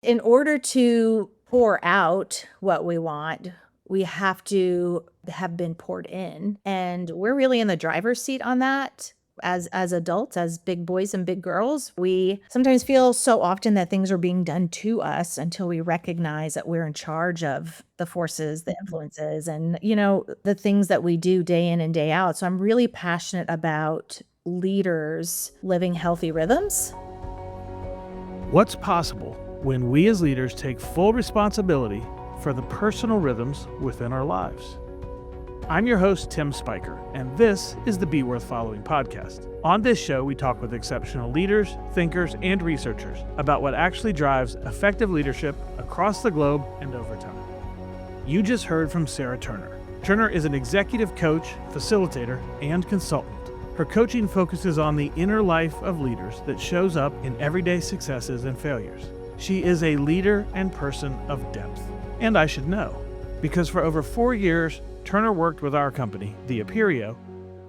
In order to pour out what we want, we have to have been poured in, and we're really in the driver's seat on that. As adults, as big boys and big girls, we sometimes feel so often that things are being done to us until we recognize that we're in charge of the forces, the influences, and, the things that we do day in and day out. So I'm really passionate about leaders living healthy rhythms. What's possible when we as leaders take full responsibility for the personal rhythms within our lives? I'm your host, Tim Spiker, and this is the Be Worth Following podcast. On this show, we talk with exceptional leaders, thinkers, and researchers about what actually drives effective leadership across the globe and over time. You just heard from Sara Turner. Turner is an executive coach, facilitator, and consultant. Her coaching focuses on the inner life of leaders that shows up in everyday successes and failures. She is a leader and person of depth. And I should know, because for over 4 years, Turner worked with our company, the Aperio,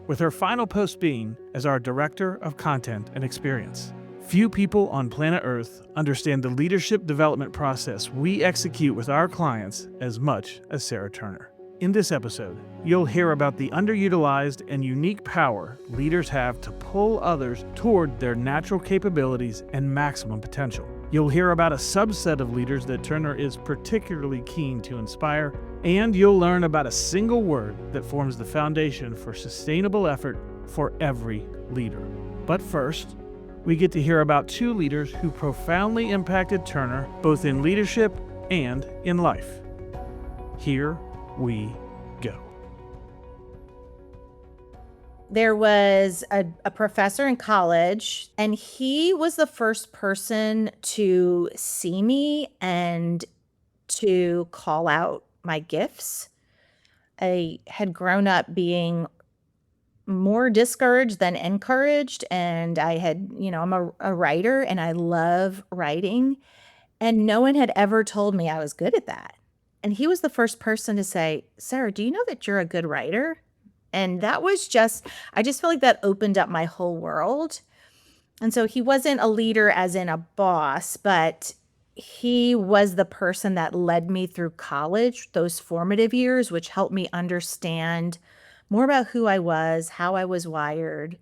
with her final post being as our Director of Content and Experience. Few people on planet Earth understand the leadership development process we execute with our clients as much as Sara Turner. In this episode, you'll hear about the underutilized and unique power leaders have to pull others toward their natural capabilities and maximum potential. You'll hear about a subset of leaders that Turner is particularly keen to inspire, and you'll learn about a single word that forms the foundation for sustainable effort for every leader. But first, we get to hear about two leaders who profoundly impacted Turner both in leadership and in life. Here we go. There was a professor in college, and he was the first person to see me and to call out my gifts. I had grown up being more discouraged than encouraged, and I'm a writer and I love writing, and no one had ever told me I was good at that. And he was the first person to say, "Sara, do you know that you're a good writer?" And that was I just feel like that opened up my whole world. And so he wasn't a leader as in a boss, but he was the person that led me through college, those formative years, which helped me understand more about who I was, how I was wired,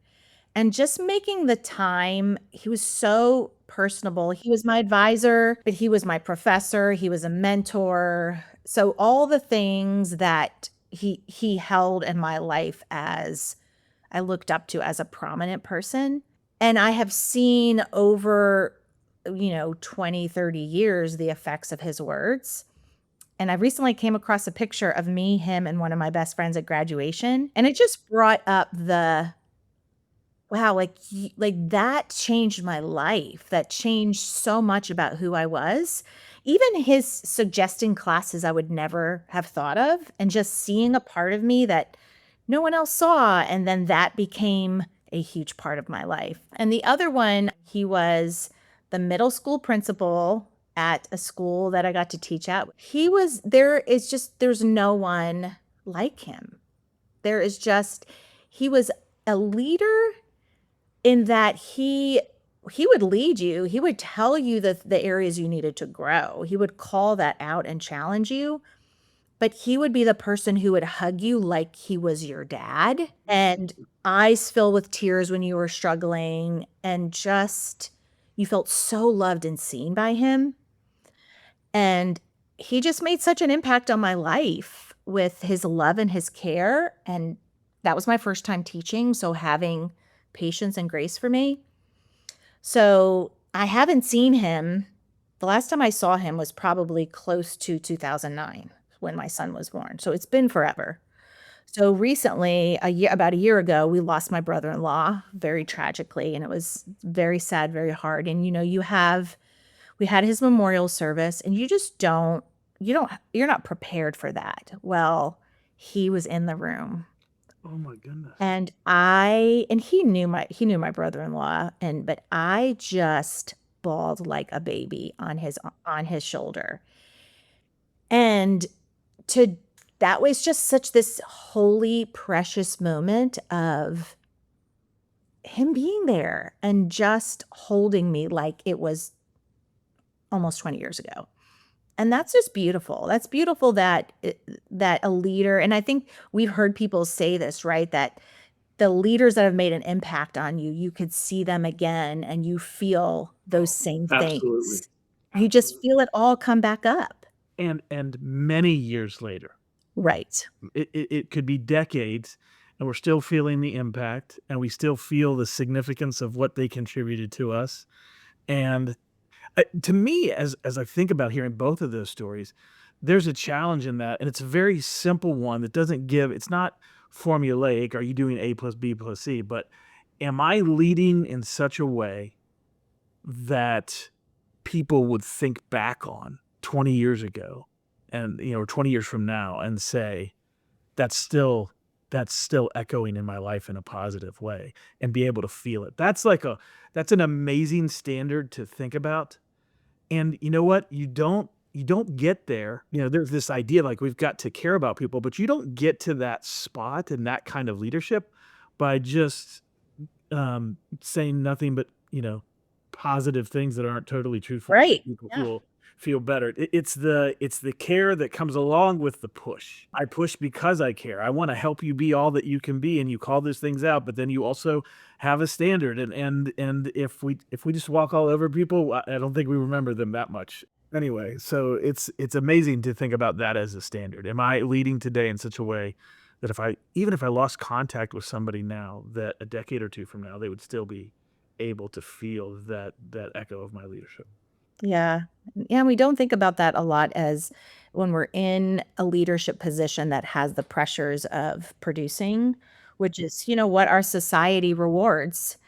and just making the time. He was so personable. He was my advisor, but he was my professor. He was a mentor. So all the things that he held in my life as I looked up to as a prominent person. And I have seen over, 20, 30 years, the effects of his words. And I recently came across a picture of me, him, and one of my best friends at graduation. And it just brought up wow, like that changed my life. That changed so much about who I was. Even his suggesting classes I would never have thought of, and just seeing a part of me that no one else saw. And then that became a huge part of my life. And the other one, he was the middle school principal at a school that I got to teach at. There's no one like him. He was a leader in that he would lead you. He would tell you the areas you needed to grow. He would call that out and challenge you. But he would be the person who would hug you like he was your dad, and eyes fill with tears when you were struggling, and just you felt so loved and seen by him. And he just made such an impact on my life with his love and his care. And that was my first time teaching, so having patience and grace for me. So I haven't seen him. The last time I saw him was probably close to 2009 when my son was born. So it's been forever. So recently, about a year ago, we lost my brother-in-law very tragically, and it was very sad, very hard. And we had his memorial service, and you're not prepared for that. Well, he was in the room. Oh my goodness. And he knew my brother-in-law, but I just bawled like a baby on his shoulder. And that was just such this holy, precious moment of him being there and just holding me like it was almost 20 years ago. And that's just beautiful. That's beautiful that that a leader, and I think we've heard people say this, right? That the leaders that have made an impact on you, you could see them again and you feel those Oh, same absolutely. things. You just Absolutely. feel it all come back up. And many years later, Right. it could be decades, and we're still feeling the impact, and we still feel the significance of what they contributed to us. And to me, as I think about hearing both of those stories, there's a challenge in that, and it's a very simple one that doesn't give. It's not formulaic. Are you doing A plus B plus C? But am I leading in such a way that people would think back on 20 years ago, and or 20 years from now, and say that's still echoing in my life in a positive way, and be able to feel it. That's an amazing standard to think about. And you know what? You don't get there. There's this idea like we've got to care about people, but you don't get to that spot and that kind of leadership by just saying nothing but, positive things that aren't totally truthful to Right. make people Yeah. feel better. It's the care that comes along with the push. I push because I care. I wanna help you be all that you can be, and you call those things out, but then you also have a standard, and if we just walk all over people, I don't think we remember them that much. Anyway, so it's amazing to think about that as a standard. Am I leading today in such a way that if I lost contact with somebody now, that a decade or 2 from now, they would still be able to feel that echo of my leadership. Yeah. Yeah, we don't think about that a lot as when we're in a leadership position that has the pressures of producing, which is, what our society rewards.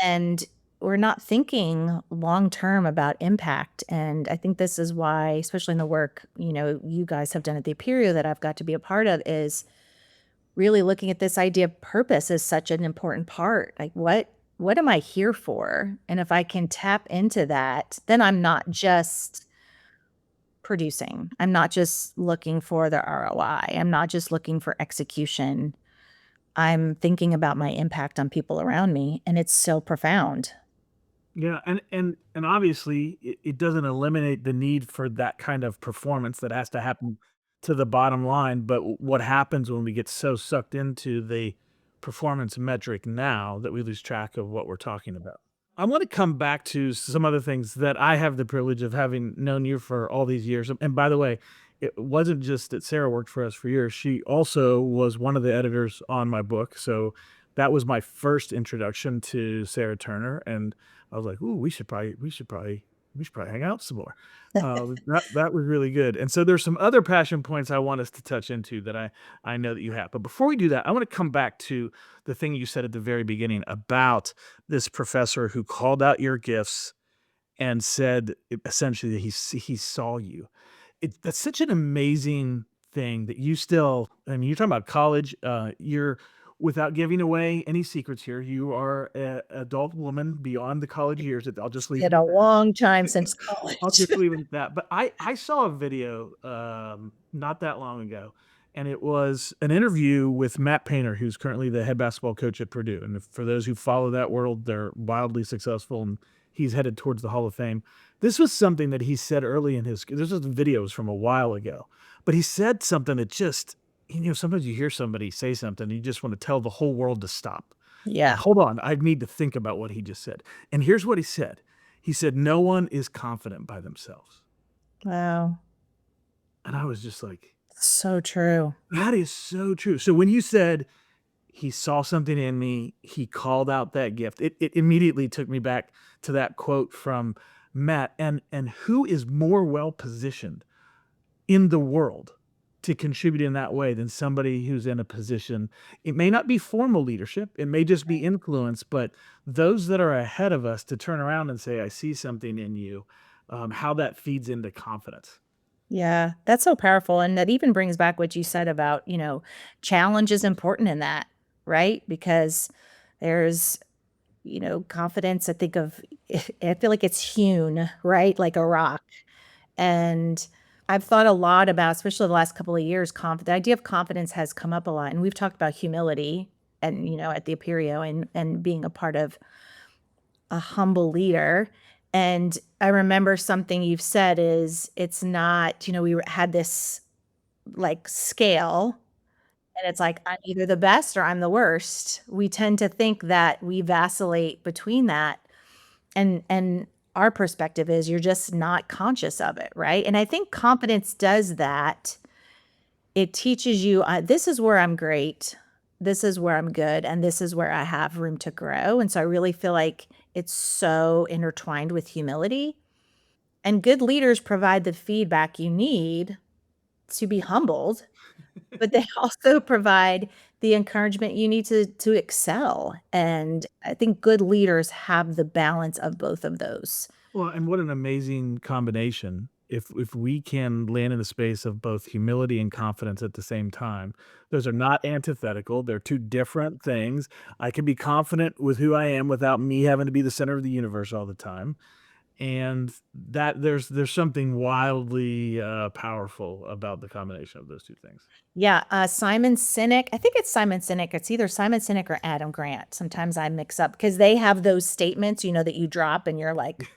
And we're not thinking long term about impact. And I think this is why, especially in the work, you guys have done at the Aperio that I've got to be a part of, is really looking at this idea of purpose is such an important part. Like what am I here for? And if I can tap into that, then I'm not just producing. I'm not just looking for the ROI. I'm not just looking for execution. I'm thinking about my impact on people around me, and it's so profound. Yeah, and obviously, it doesn't eliminate the need for that kind of performance that has to happen to the bottom line, but what happens when we get so sucked into the performance metric now that we lose track of what we're talking about? I wanna come back to some other things that I have the privilege of having known you for all these years, and by the way, it wasn't just that Sarah worked for us for years, she also was one of the editors on my book, so that was my first introduction to Sarah Turner, and I was like, "Ooh, we should probably hang out some more." That was really good, and so there's some other passion points I want us to touch into that I know that you have, but before we do that, I wanna come back to the thing you said at the very beginning about this professor who called out your gifts and said essentially that he saw you. That's such an amazing thing that you still. I mean, you're talking about college, you're without giving away any secrets here, you are a adult woman beyond the college years. I'll just leave In it at a that. long time since I'll college. just leave it at that. But I saw a video, not that long ago, and it was an interview with Matt Painter, who's currently the head basketball coach at Purdue. And for those who follow that world, they're wildly successful, and he's headed towards the Hall of Fame. This was something that he said early in his. This was videos from a while ago, but he said something that just, sometimes you hear somebody say something, and you just want to tell the whole world to stop. Yeah. Hold on, I need to think about what he just said. And here's what he said. He said, "No one is confident by themselves." Wow. And I was just like, So true. that is so true. So when you said he saw something in me, he called out that gift, it immediately took me back to that quote from Matt. And who is more well positioned in the world to contribute in that way than somebody who's in a position. It may not be formal leadership, it may just be influence, but those that are ahead of us to turn around and say, "I see something in you," how that feeds into confidence. Yeah, that's so powerful, and that even brings back what you said about, challenge is important in that, right? Because there's, confidence, I think of I feel like it's hewn, right? Like a rock. And I've thought a lot about, especially the last couple of years, the idea of confidence has come up a lot. And we've talked about humility and, at the Aperio and being a part of a humble leader. And I remember something you've said is it's not, had this like scale, and it's like I'm either the best or I'm the worst. We tend to think that we vacillate between that. And our perspective is you're just not conscious of it, right? And I think confidence does that. It teaches you, this is where I'm great, this is where I'm good, and this is where I have room to grow. And so I really feel like it's so intertwined with humility. And good leaders provide the feedback you need to be humbled, but they also provide the encouragement you need to excel. And I think good leaders have the balance of both of those. Well, and what an amazing combination if we can land in a space of both humility and confidence at the same time. Those are not antithetical, they're 2 different things. I can be confident with who I am without me having to be the center of the universe all the time, and that there's something wildly, powerful about the combination of those 2 things. Yeah, Simon Sinek, I think it's Simon Sinek. It's either Simon Sinek or Adam Grant. Sometimes I mix up because they have those statements, that you drop and you're like,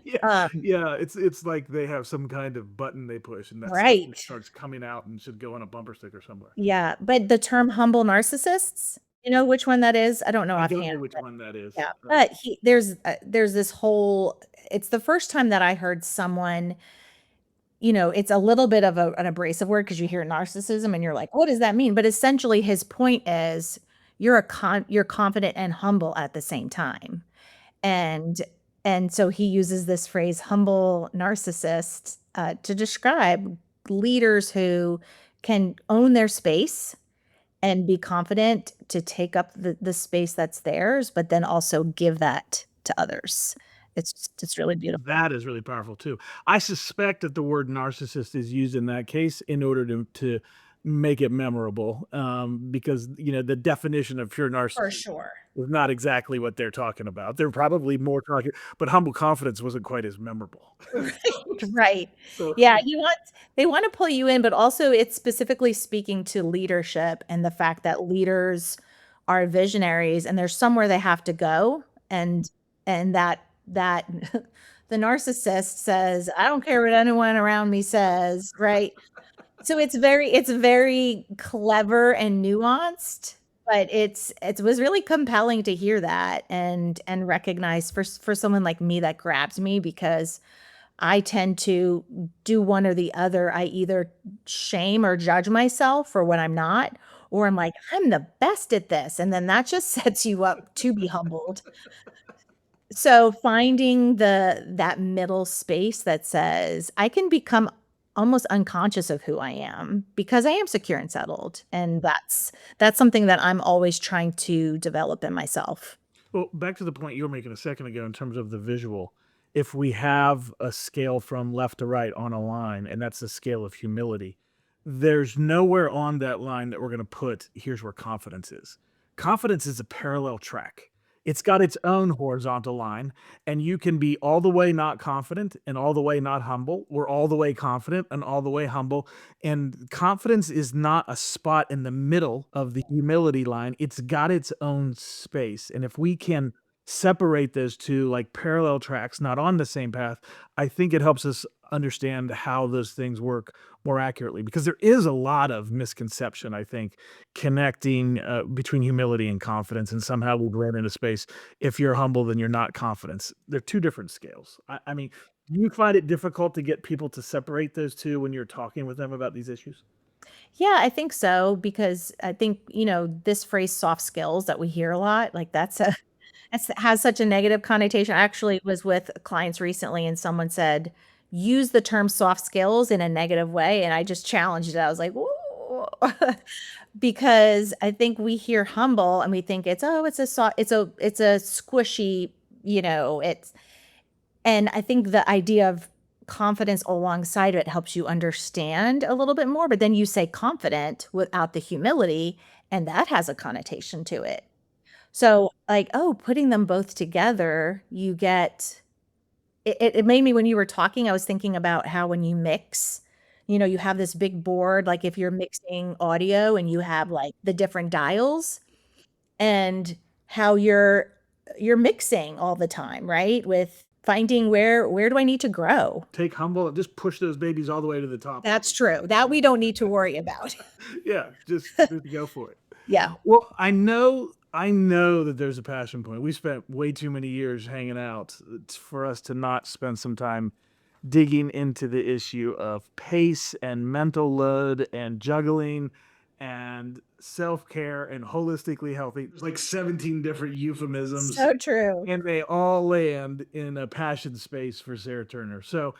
Yeah, um, yeah, it's like they have some kind of button they push, and that stuff right. just starts coming out and should go on a bumper sticker somewhere. Yeah, but the term humble narcissists, you know which one that is? I don't know I don't offhand, know which but one that is. yeah. But there's this whole, it's the first time that I heard someone, it's a little bit of an abrasive word because you hear narcissism and you're like, what does that mean? But essentially his point is you're confident and humble at the same time. And and so he uses this phrase humble narcissist to describe leaders who can own their space and be confident to take up the space that's theirs, but then also give that to others. It's really beautiful. That is really powerful too. I suspect that the word narcissist is used in that case in order to make it memorable, because, the definition of pure For narcissism sure. was not exactly what they're talking about. They're probably more talking but humble confidence wasn't quite as memorable. Right, right. So Yeah, they wanna pull you in, but also it's specifically speaking to leadership and the fact that leaders are visionaries and there's somewhere they have to go, and that the narcissist says, "I don't care what anyone around me says," right? So it's very clever and nuanced, but it was really compelling to hear that and recognize for someone like me that grabs me because I tend to do one or the other. I either shame or judge myself for what I'm not, or I'm like, "I'm the best at this," and then that just sets you up to be humbled. So, finding that middle space that says, "I can become almost unconscious of who I am because I am secure and settled," and that's something that I'm always trying to develop in myself. well, back to the point you were making a second ago in terms of the visual. If we have a scale from left to right on a line, and that's the scale of humility, there's nowhere on that line that we're going to put, here's where confidence is. Confidence is a parallel track. It's got its own horizontal line, and you can be all the way not confident and all the way not humble. We're all the way confident and all the way humble. And confidence is not a spot in the middle of the humility line. It's got its own space. And if we can separate those two like parallel tracks, not on the same path, I think it helps us understand how those things work more accurately because there is a lot of misconception, I think, connecting between humility and confidence. And somehow we've ran into space. If you're humble, then you're not confidence. They're two different scales. I mean, do you find it difficult to get people to separate those two when you're talking with them about these issues? Yeah, I think so because I think, this phrase soft skills that we hear a lot, like that's has such a negative connotation. I actually was with clients recently and someone said, use the term soft skills in a negative way. And I just challenged it. I was like, "Ooh." Because I think we hear humble and we think it's, oh, it's a squishy, it's, and I think the idea of confidence alongside it helps you understand a little bit more. But then you say confident without the humility, and that has a connotation to it. So, like, oh, putting them both together, you get it made me when you were talking, I was thinking about how when you mix, you have this big board, like if you're mixing audio and you have like the different dials and how you're mixing all the time, right? With finding where do I need to grow? Take humble and just push those babies all the way to the top. That's true. That we don't need to worry about. Yeah, just go for it. Yeah. Well, I know that there's a passion point. We spent way too many years hanging out. It's for us to not spend some time digging into the issue of pace and mental load and juggling and self-care and holistically healthy. There's like 17 different euphemisms, So true. and they all land in a passion space for Sarah Turner. So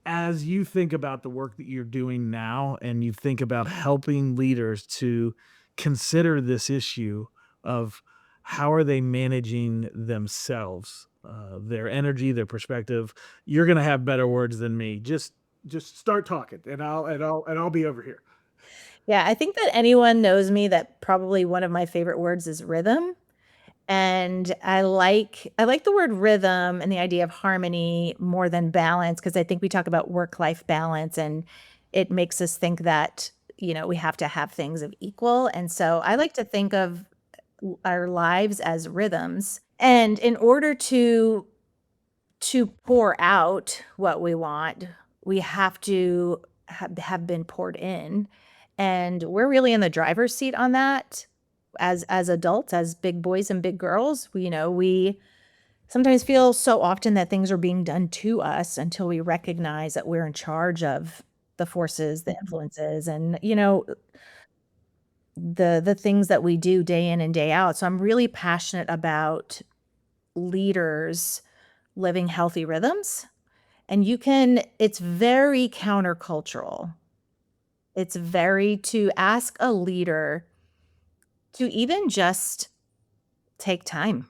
as you think about the work that you're doing now and you think about helping leaders to consider this issue of how are they managing themselves, their energy, their perspective, you're going to have better words than me. Just start talking and I'll be over here. Yeah, I think that anyone knows me that probably one of my favorite words is rhythm. And I like the word rhythm and the idea of harmony more than balance because I think we talk about work-life balance and it makes us think that, we have to have things of equal. And so I like to think of our lives as rhythms. And in order to pour out what we want, we have to have been poured in. And we're really in the driver's seat on that as adults, as big boys and big girls. We sometimes feel so often that things are being done to us until we recognize that we're in charge of the forces, the influences, and the things that we do day in and day out. So I'm really passionate about leaders living healthy rhythms. And it's very countercultural. It's very to ask a leader to even just take time,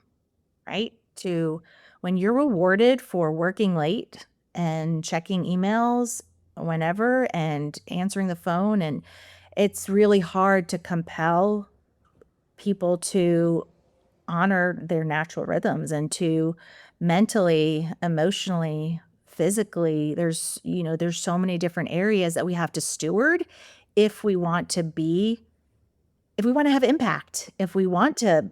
right? To when you're rewarded for working late and checking emails whenever and answering the phone, and it's really hard to compel people to honor their natural rhythms and to mentally, emotionally, physically, there's so many different areas that we have to steward if we want to be if we want to have impact, if we want to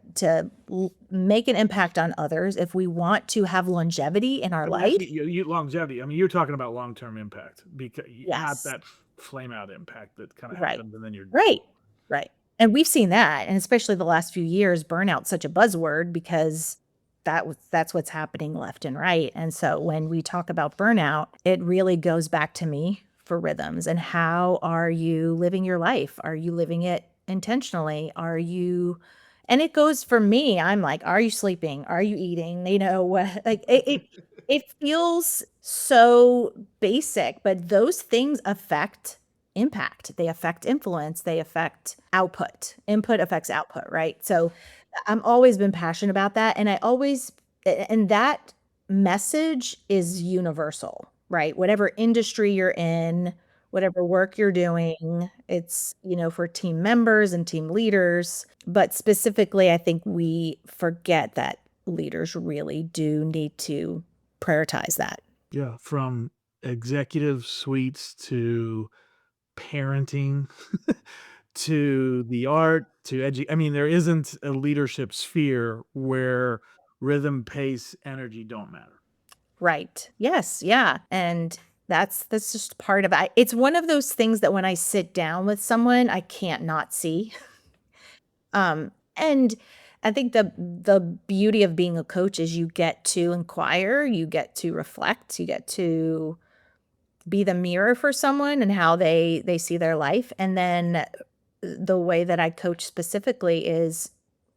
make an impact on others, if we want to have longevity in our I mean, that's life. you longevity. I mean, you're talking about long-term impact because not Yes. that flame out impact that kind of Right. happens and then you're Right. Right. And we've seen that, and especially the last few years, burnout's such a buzzword because that's what's happening left and right. And so when we talk about burnout, it really goes back to me for rhythms and how are you living your life? Are you living it intentionally? Are you and it goes for me, I'm like, are you sleeping? Are you eating? What like it feels so basic, but those things affect impact. They affect influence, they affect output. Input affects output, right? So I'm always been passionate about that and that message is universal, right? Whatever industry you're in, whatever work you're doing, it's, for team members and team leaders, but specifically I think we forget that leaders really do need to prioritize that. yeah, from executive suites to parenting to the art to I mean, there isn't a leadership sphere where rhythm, pace, energy don't matter. Right. Yes, yeah, and that's just part of it's one of those things that when I sit down with someone, I can't not see. And I think the beauty of being a coach is you get to inquire, you get to reflect, you get to be the mirror for someone and how they see their life. And then the way that I coach specifically is,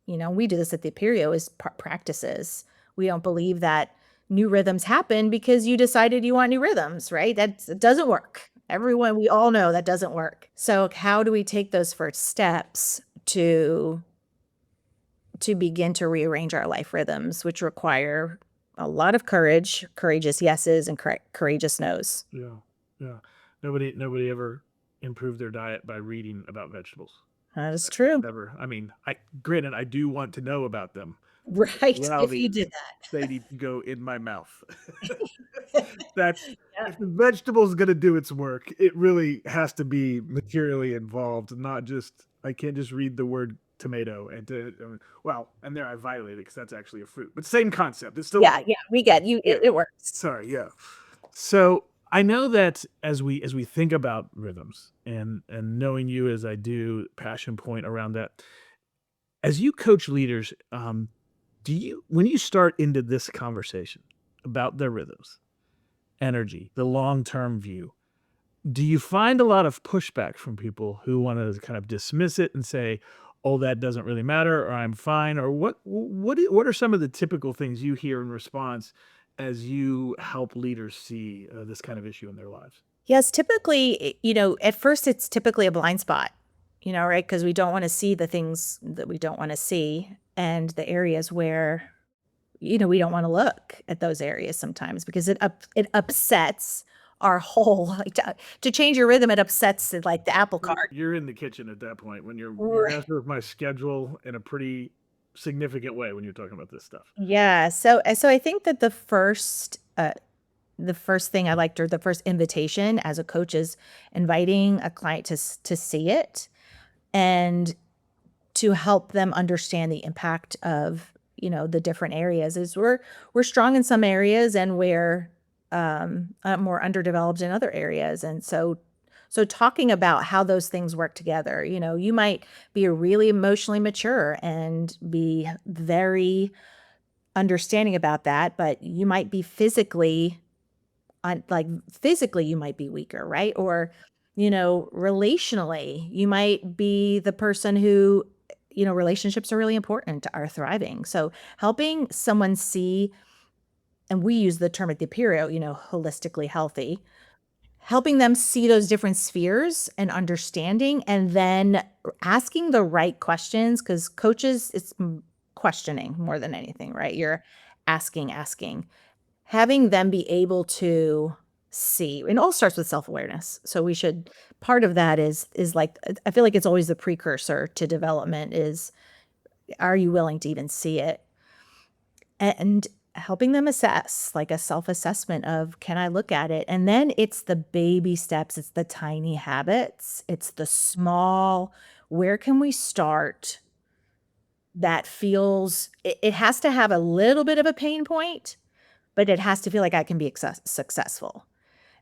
we do this at the Aperio is practices. We don't believe that new rhythms happen because you decided you want new rhythms, right? It doesn't work. We all know that doesn't work. So how do we take those first steps to begin to rearrange our life rhythms, which require a lot of courage, courageous yeses and courageous nos. Yeah, yeah. Nobody ever improved their diet by reading about vegetables. That is true. Never. I mean, I granted I do want to know about them. Right, if Reality you is did they need to go in my mouth. that. That's Yeah. if the vegetable is gonna do its work, it really has to be materially involved, not just I can't just read the word tomato and well, and there I violated because that's actually a fruit, but same concept. It's still Yeah, yeah, we get you. yeah. It works. Sorry, yeah. So I know that as we think about rhythms and knowing you as I do, passion point around that. As you coach leaders, do you when you start into this conversation about their rhythms, energy, the long term view, do you find a lot of pushback from people who want to kind of dismiss it and say, "Oh, that doesn't really matter," or "I'm fine," or what are some of the typical things you hear in response as you help leaders see this kind of issue in their lives? Yes, typically, at first it's typically a blind spot, right? Because we don't want to see the things that we don't want to see and the areas where, we don't want to look at those areas sometimes because it upsets our whole like to change your rhythm, it upsets like the apple cart. You're in the kitchen at that point when you're Right. messing with my schedule in a pretty significant way when you're talking about this stuff. Yeah. So I think that the first thing I liked or the first invitation as a coach is inviting a client to see it and to help them understand the impact of, the different areas is we're strong in some areas and we're more underdeveloped in other areas. And so talking about how those things work together, you might be really emotionally mature and be very understanding about that, but you might be physically you might be weaker, right? Or, relationally, you might be the person who, relationships are really important, are thriving. So helping someone see, and we use the term at the Aperio, holistically healthy, helping them see those different spheres and understanding, and then asking the right questions, because coaches, it's questioning more than anything, right? You're asking. Having them be able to see, and it all starts with self-awareness. So we should part of that is like I feel like it's always the precursor to development is, are you willing to even see it? And helping them assess, like a self-assessment of, can I look at it? And then it's the baby steps, it's the tiny habits, it's the small, where can we start that feels it has to have a little bit of a pain point, but it has to feel like I can be successful.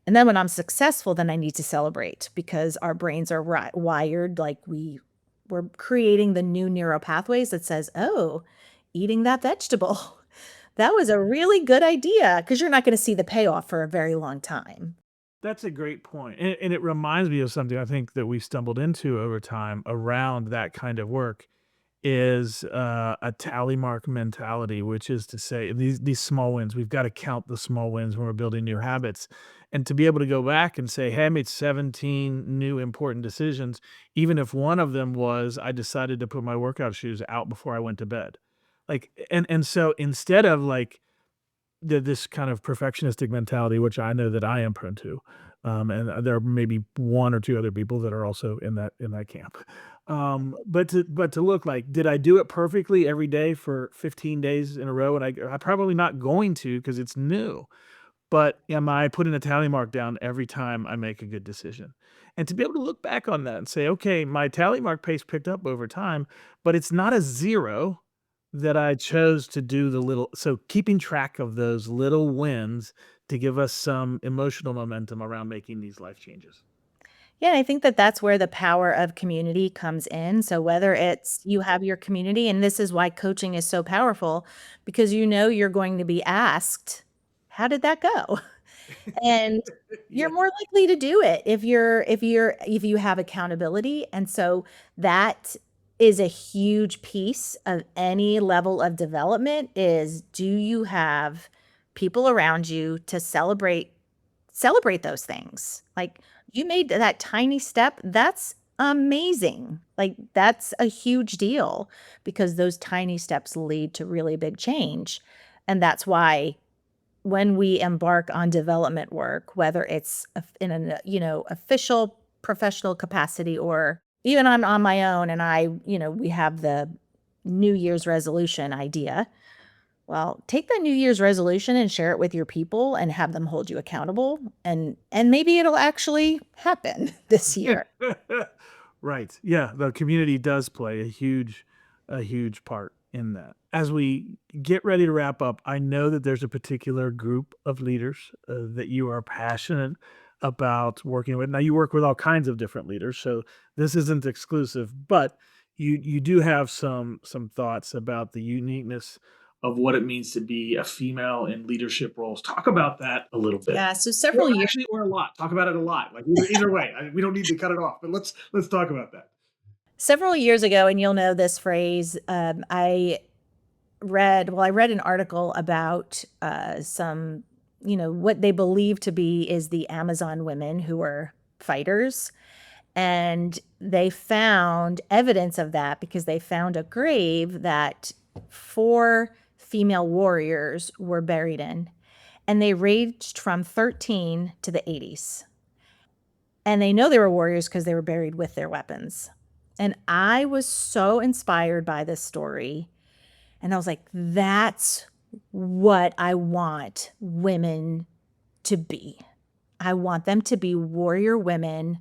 And then when I'm successful, then I need to celebrate because our brains are wired like we're creating the new neural pathways that says, "Oh, eating that vegetable, that was a really good idea," because you're not going to see the payoff for a very long time. That's a great point, and it reminds me of something I think that we stumbled into over time around that kind of work is, a tally mark mentality, which is to say these small wins, we've gotta count the small wins when we're building new habits, and to be able to go back and say, "Hey, I made 17 new important decisions," even if one of them was, I decided to put my workout shoes out before I went to bed. Like, and so instead of, like, this kind of perfectionistic mentality, which I know that I am prone to, and there are maybe 1 or 2 other people that are also in that camp. But to look like, did I do it perfectly every day for 15 days in a row? And I'm probably not going to because it's new. But am I putting a tally mark down every time I make a good decision? And to be able to look back on that and say, okay, my tally mark pace picked up over time, but it's not a 0 that I chose to do the little so keeping track of those little wins to give us some emotional momentum around making these life changes. Yeah, and I think that that's where the power of community comes in. So whether it's you have your community, and this is why coaching is so powerful because you're going to be asked, "How did that go?" And you're Yeah. more likely to do it if you have accountability, and so that is a huge piece of any level of development is, do you have people around you to celebrate those things? Like, you made that tiny step, that's amazing. Like, that's a huge deal because those tiny steps lead to really big change, and that's why when we embark on development work, whether it's in an, official professional capacity or even on my own, and we have the New Year's resolution idea. Well, take that New Year's resolution and share it with your people and have them hold you accountable, and maybe it'll actually happen this year. Right. Yeah, the community does play a huge part in that. As we get ready to wrap up, I know that there's a particular group of leaders that you are passionate about working with. Now you work with all kinds of different leaders, so this isn't exclusive, but you do have some thoughts about the uniqueness of what it means to be a female in leadership roles. Talk about that a little bit. Yeah, so Well, several years actually, or a lot. Talk about it a lot. Like either way, we don't need to cut it off. But let's talk about that. several years ago, and you'll know this phrase, I read an article about some, what they believe to be is the Amazon women who were fighters. And they found evidence of that because they found a grave that four female warriors were buried in. And they ranged from 13 to the 80s. And they know they were warriors because they were buried with their weapons. And I was so inspired by this story. And I was like, that's what I want women to be. I want them to be warrior women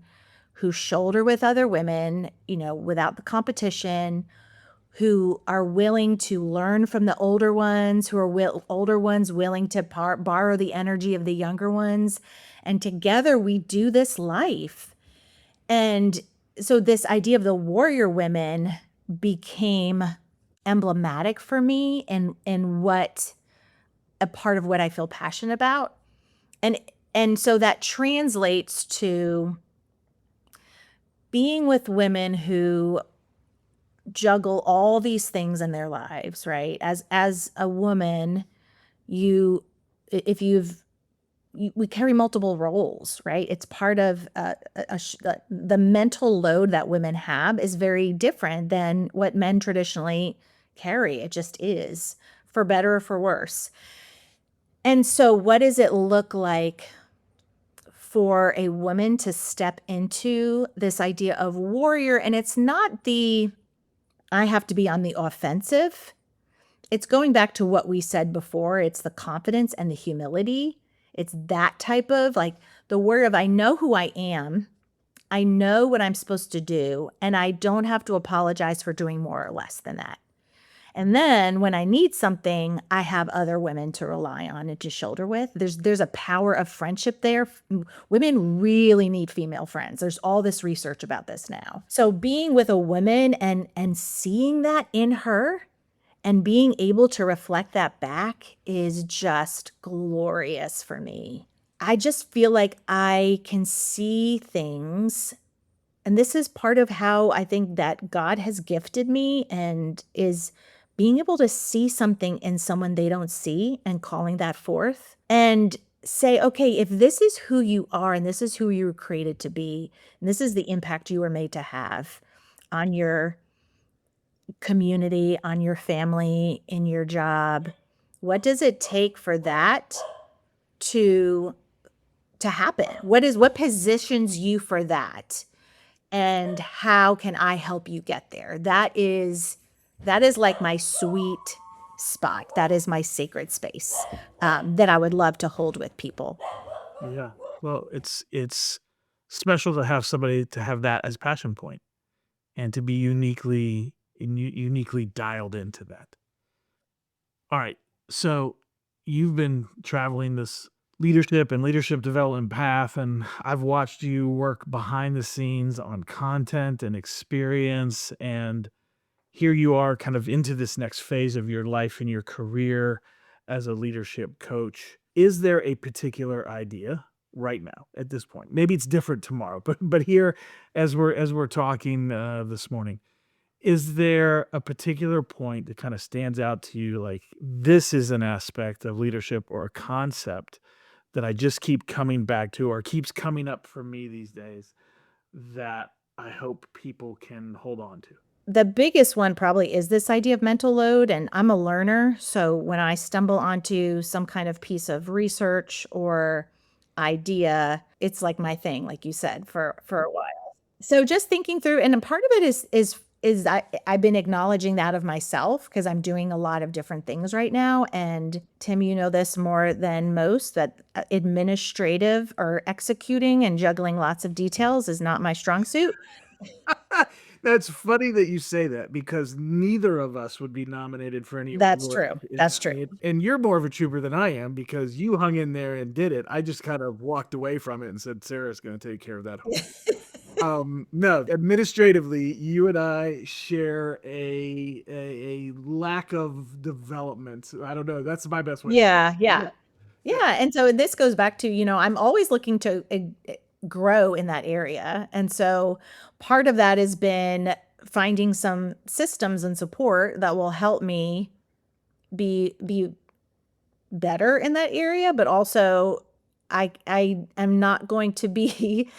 who shoulder with other women, without the competition, who are willing to learn from the older ones, who are older ones willing to borrow the energy of the younger ones. And together we do this life. And so this idea of the warrior women became emblematic for me and what a part of what I feel passionate about. And and so that translates to being with women who juggle all these things in their lives, right? As a woman, you if you've we carry multiple roles, right? It's part of the mental load that women have is very different than what men traditionally carry. It just is, for better or for worse. And so, what does it look like for a woman to step into this idea of warrior? And it's not I have to be on the offensive. It's going back to what we said before. It's the confidence and the humility. It's that type of like the word of I know who I am. I know what I'm supposed to do, and I don't have to apologize for doing more or less than that. And then when I need something, I have other women to rely on and to shoulder with. There's a power of friendship there. Women really need female friends. There's all this research about this now. So being with a woman and seeing that in her and being able to reflect that back is just glorious for me. I just feel like I can see things, and this is part of how I think that God has gifted me and is being able to see something in someone they don't see and calling that forth and say, okay, if this is who you are and this is who you were created to be, and this is the impact you were made to have on your community, on your family, in your job, what does it take for that to happen? What positions you for that? And how can I help you get there? That is like my sweet spot. That is my sacred space that I would love to hold with people. Yeah. Well, it's special to have somebody to have that as passion point and to be uniquely dialed into that. All right. So you've been traveling this leadership and leadership development path, and I've watched you work behind the scenes on content and experience. And here you are kind of into this next phase of your life and your career as a leadership coach. Is there a particular idea right now at this point? Maybe it's different tomorrow, but here as we're talking this morning, is there a particular point that kind of stands out to you like this is an aspect of leadership or a concept that I just keep coming back to or keeps coming up for me these days that I hope people can hold on to? The biggest one probably is this idea of mental load. And I'm a learner. So when I stumble onto some kind of piece of research or idea, it's like my thing, like you said, for a while. So just thinking through, and a part of it is I've been acknowledging that of myself because I'm doing a lot of different things right now. And Tim, you know this more than most that administrative or executing and juggling lots of details is not my strong suit. That's funny that you say that because neither of us would be nominated for any That's award. true. Yeah, That's I true. mean, and you're more of a trooper than I am because you hung in there and did it. I just kind of walked away from it and said, Sarah's going to take care of that whole. No, administratively, you and I share a lack of development. I don't know. That's my best way to put Yeah, it. yeah. Yeah, and so this goes back to, I'm always looking to grow in that area. And so part of that has been finding some systems and support that will help me be better in that area, but also I am not going to be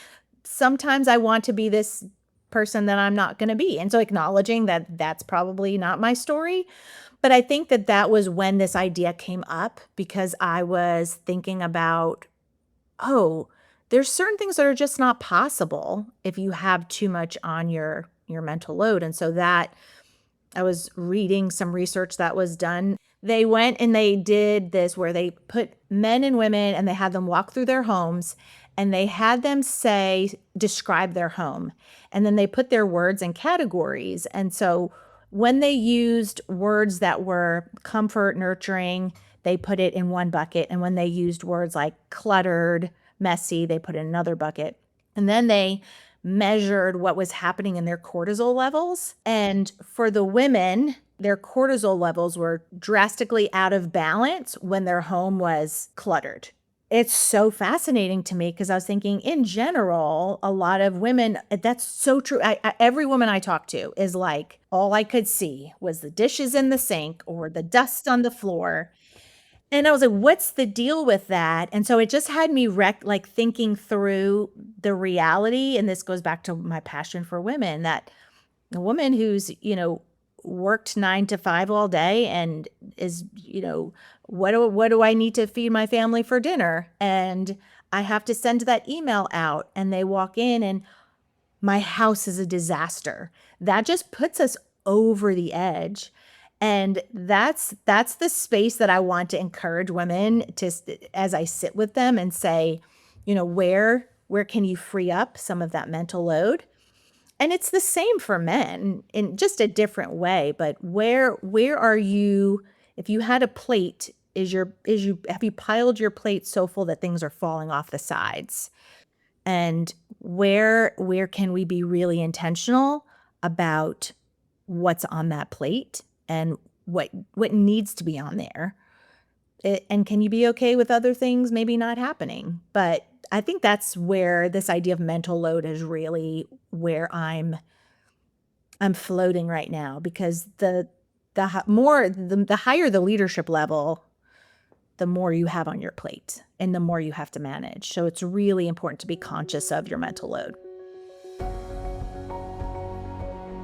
sometimes I want to be this person that I'm not going to be. And so acknowledging that that's probably not my story, but I think that that was when this idea came up because I was thinking about, oh, there's certain things that are just not possible if you have too much on your mental load. And so that I was reading some research that was done. They went and they did this where they put men and women and they had them walk through their homes and they had them describe their home. And then they put their words in categories. And so when they used words that were comfort, nurturing, they put it in one bucket. And when they used words like cluttered, messy, they put it in another bucket. And then they measured what was happening in their cortisol levels. And for the women, their cortisol levels were drastically out of balance when their home was cluttered. It's so fascinating to me because I was thinking, in general, a lot of women, that's so true. Every woman I talk to is like, all I could see was the dishes in the sink or the dust on the floor. And I was like, what's the deal with that? And so it just had me like thinking through the reality. And this goes back to my passion for women, that a woman who's, worked 9 to 5 all day and is, what do I need to feed my family for dinner? And I have to send that email out and they walk in and my house is a disaster. That just puts us over the edge. And that's the space that I want to encourage women to, as I sit with them and say, where can you free up some of that mental load? And it's the same for men in just a different way, but where are you, if you had a plate, have you piled your plate so full that things are falling off the sides? And where can we be really intentional about what's on that plate and what needs to be on there? And can you be okay with other things maybe not happening? But I think that's where this idea of mental load is really where I'm floating right now because the higher the leadership level, the more you have on your plate and the more you have to manage. So it's really important to be conscious of your mental load.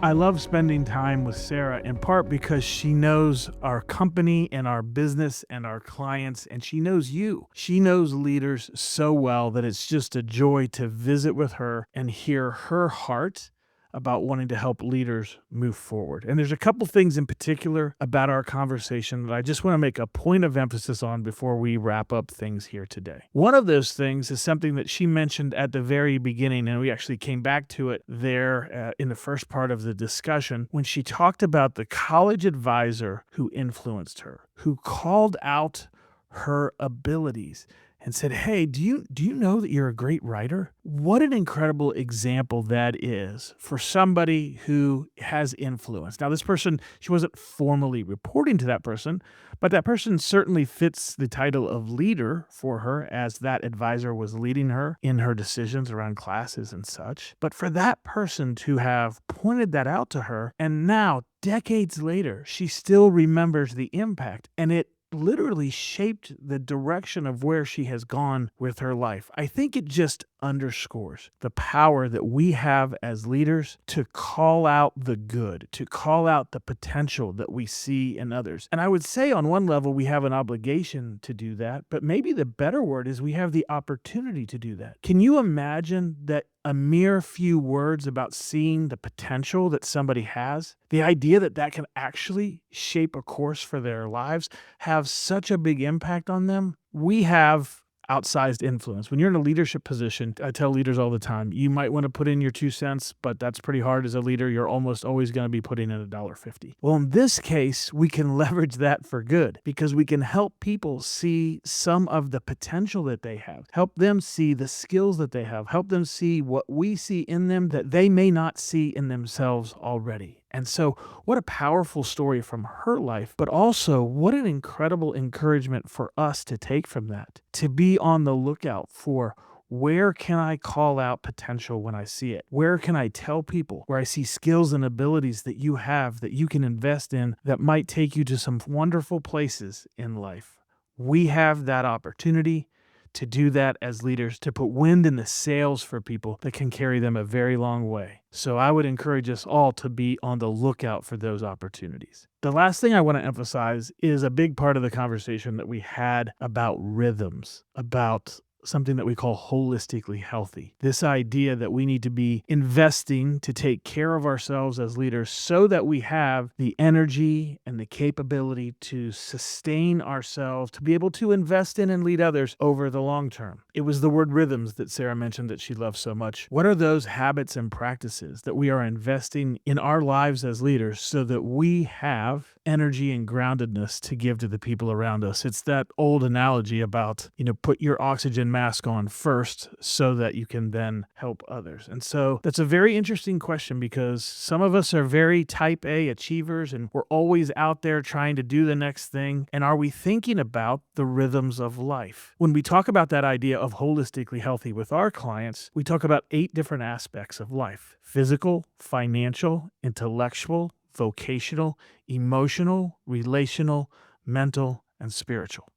I love spending time with Sarah in part because she knows our company and our business and our clients, and she knows you. She knows leaders so well that it's just a joy to visit with her and hear her heart about wanting to help leaders move forward. And there's a couple things in particular about our conversation that I just want to make a point of emphasis on before we wrap up things here today. One of those things is something that she mentioned at the very beginning, and we actually came back to it there in the first part of the discussion when she talked about the college advisor who influenced her, who called out her abilities and said, "Hey, do you know that you're a great writer?" What an incredible example that is for somebody who has influence. Now, this person, she wasn't formally reporting to that person, but that person certainly fits the title of leader for her as that advisor was leading her in her decisions around classes and such. But for that person to have pointed that out to her, and now decades later, she still remembers the impact, and it literally shaped the direction of where she has gone with her life. I think it just underscores the power that we have as leaders to call out the good, to call out the potential that we see in others. And I would say on one level, we have an obligation to do that, but maybe the better word is we have the opportunity to do that. Can you imagine that a mere few words about seeing the potential that somebody has, the idea that that can actually shape a course for their lives, have such a big impact on them? We have outsized influence. When you're in a leadership position, I tell leaders all the time, you might want to put in your 2 cents, but that's pretty hard as a leader. You're almost always going to be putting in $1.50. Well, in this case, we can leverage that for good because we can help people see some of the potential that they have, help them see the skills that they have, help them see what we see in them that they may not see in themselves already. And so what a powerful story from her life, but also what an incredible encouragement for us to take from that, to be on the lookout for where can I call out potential when I see it? Where can I tell people where I see skills and abilities that you have that you can invest in that might take you to some wonderful places in life? We have that opportunity to do that as leaders, to put wind in the sails for people that can carry them a very long way. So I would encourage us all to be on the lookout for those opportunities. The last thing I want to emphasize is a big part of the conversation that we had about rhythms, about something that we call holistically healthy. This idea that we need to be investing to take care of ourselves as leaders so that we have the energy and the capability to sustain ourselves, to be able to invest in and lead others over the long term. It was the word rhythms that Sara mentioned that she loves so much. What are those habits and practices that we are investing in our lives as leaders so that we have energy and groundedness to give to the people around us? It's that old analogy about, put your oxygen mask on first so that you can then help others. And so that's a very interesting question because some of us are very type A achievers and we're always out there trying to do the next thing. And are we thinking about the rhythms of life? When we talk about that idea of holistically healthy with our clients, we talk about 8 different aspects of life: physical, financial, intellectual, vocational, emotional, relational, mental, and spiritual.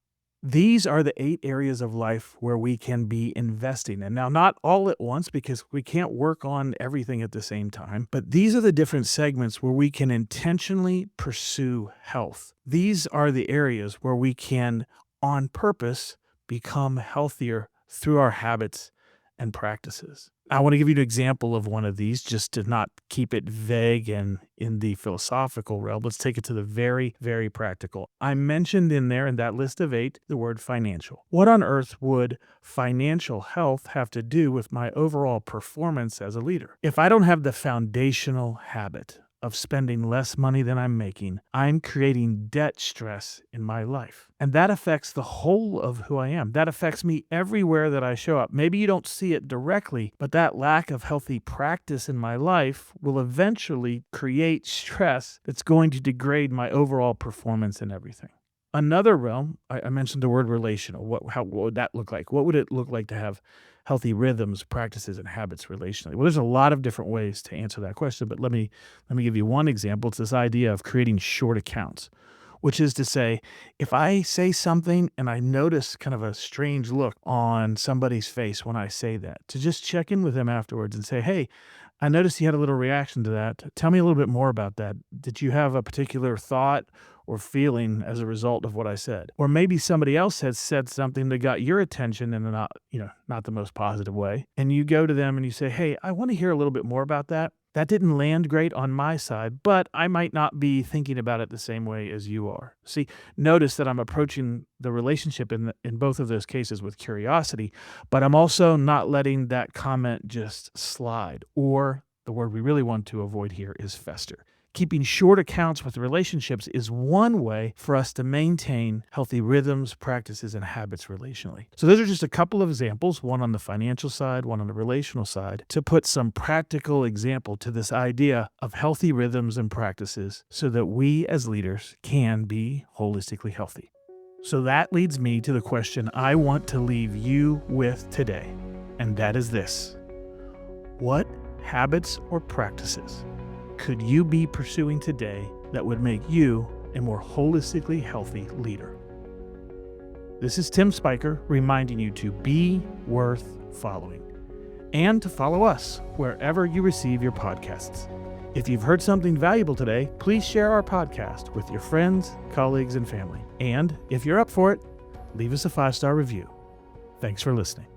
These are the 8 areas of life where we can be investing. And now, not all at once because we can't work on everything at the same time, but these are the different segments where we can intentionally pursue health. These are the areas where we can, on purpose, become healthier through our habits and practices. I want to give you an example of one of these just to not keep it vague and in the philosophical realm. Let's take it to the very, very practical. I mentioned in there in that list of 8 the word financial. What on earth would financial health have to do with my overall performance as a leader? If I don't have the foundational habit of spending less money than I'm making, I'm creating debt stress in my life. And that affects the whole of who I am. That affects me everywhere that I show up. Maybe you don't see it directly, but that lack of healthy practice in my life will eventually create stress that's going to degrade my overall performance in everything. Another realm, I mentioned the word relational. What would that look like? What would it look like to have healthy rhythms, practices, and habits relationally? Well, there's a lot of different ways to answer that question, but let me give you one example. It's this idea of creating short accounts, which is to say, if I say something and I notice kind of a strange look on somebody's face when I say that, to just check in with them afterwards and say, hey, I noticed you had a little reaction to that. Tell me a little bit more about that. Did you have a particular thought or feeling as a result of what I said? Or maybe somebody else has said something that got your attention in a not the most positive way. And you go to them and you say, hey, I want to hear a little bit more about that. That didn't land great on my side, but I might not be thinking about it the same way as you are. See, notice that I'm approaching the relationship in both of those cases with curiosity, but I'm also not letting that comment just slide. Or the word we really want to avoid here is fester. Keeping short accounts with relationships is one way for us to maintain healthy rhythms, practices, and habits relationally. So those are just a couple of examples, one on the financial side, one on the relational side, to put some practical example to this idea of healthy rhythms and practices so that we as leaders can be holistically healthy. So that leads me to the question I want to leave you with today, and that is this: what habits or practices could you be pursuing today that would make you a more holistically healthy leader? This is Tim Spiker reminding you to be worth following and to follow us wherever you receive your podcasts. If you've heard something valuable today, please share our podcast with your friends, colleagues, and family. And if you're up for it, leave us a 5-star review. Thanks for listening.